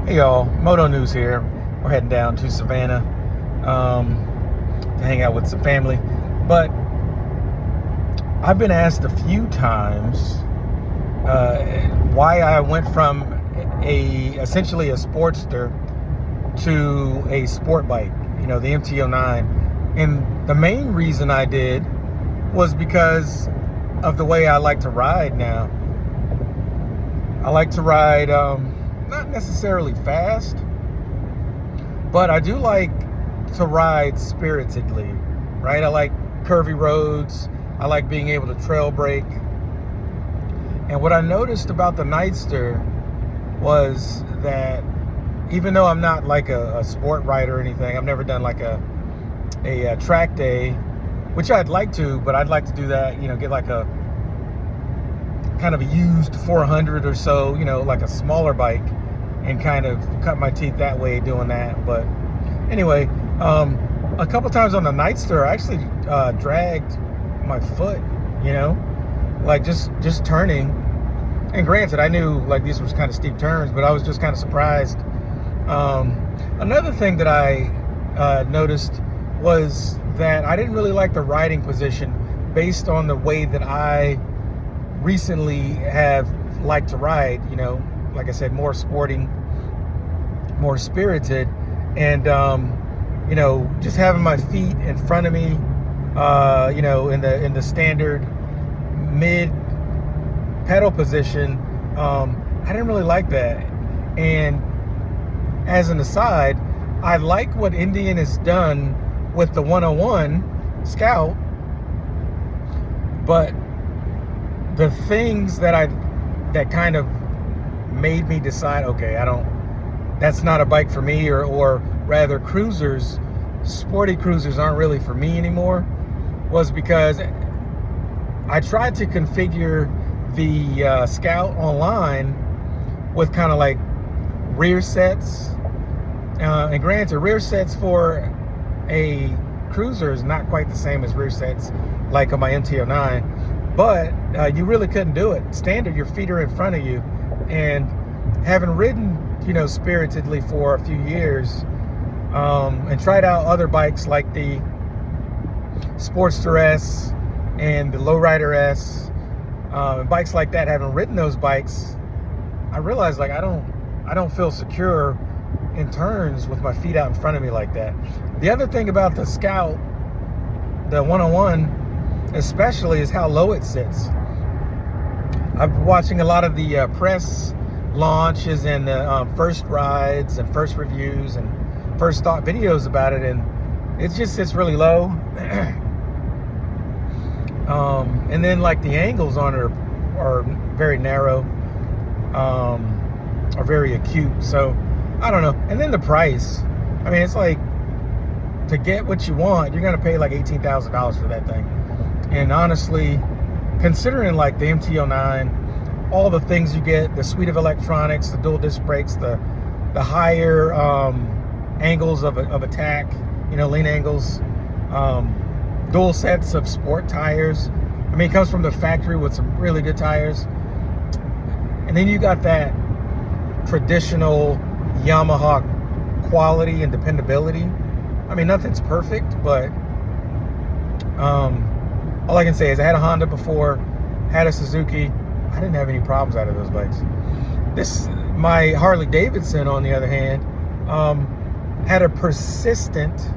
Hey y'all, Moto News here. We're heading down to Savannah to hang out with some family. But I've been asked a few times why I went from essentially a Sportster to a sport bike, the MT-09. And the main reason I did was because of the way I like to ride now. I like to ride not necessarily fast, but I do like to ride spiritedly, right? I like curvy roads. I like being able to trail brake. And what I noticed about the Nightster was that even though I'm not like a sport rider or anything, I've never done like a track day, which I'd like to, but I'd like to do that, get like a kind of a used 400 or so, like a smaller bike, and kind of cut my teeth that way doing that. But anyway, a couple times on the Nightster, I actually dragged my foot, like just turning. And granted, I knew like these was kind of steep turns, but I was just kind of surprised. Another thing that I noticed was that I didn't really like the riding position based on the way that I recently have liked to ride, like I said, more sporting, more spirited, and just having my feet in front of me, in the standard mid pedal position. I didn't really like that. And as an aside, I like what Indian has done with the 101 Scout, but the things that kind of made me decide, okay, that's not a bike for me, or rather cruisers, sporty cruisers aren't really for me anymore, was because I tried to configure the Scout online with kind of like rear sets. And granted, rear sets for a cruiser is not quite the same as rear sets like on my MT-09, but you really couldn't do it. Standard, your feet are in front of you. And having ridden, spiritedly for a few years, and tried out other bikes like the Sportster S and the Lowrider S, and bikes like that, having ridden those bikes, I realized like I don't feel secure in turns with my feet out in front of me like that. The other thing about the Scout, the 101 especially, is how low it sits. I've been watching a lot of the press launches and the first rides and first reviews and first thought videos about it, and it just sits really low. And then like the angles on it are very narrow, are very acute. So I don't know. And then the price. I mean, it's like, to get what you want, you're gonna pay like $18,000 for that thing. And honestly, considering like the MT-09, all the things you get, the suite of electronics, the dual disc brakes, the higher angles of attack, lean angles, dual sets of sport tires. I mean, it comes from the factory with some really good tires. And then you got that traditional Yamaha quality and dependability. I mean, nothing's perfect, but all I can say is I had a Honda before, had a Suzuki. I didn't have any problems out of those bikes. My Harley Davidson, on the other hand, had a persistent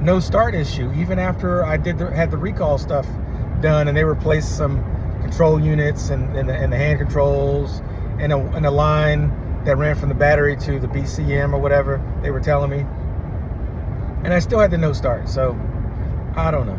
no start issue even after I had the recall stuff done, and they replaced some control units and the hand controls and a line that ran from the battery to the BCM or whatever they were telling me, and I still had the no start. So I don't know.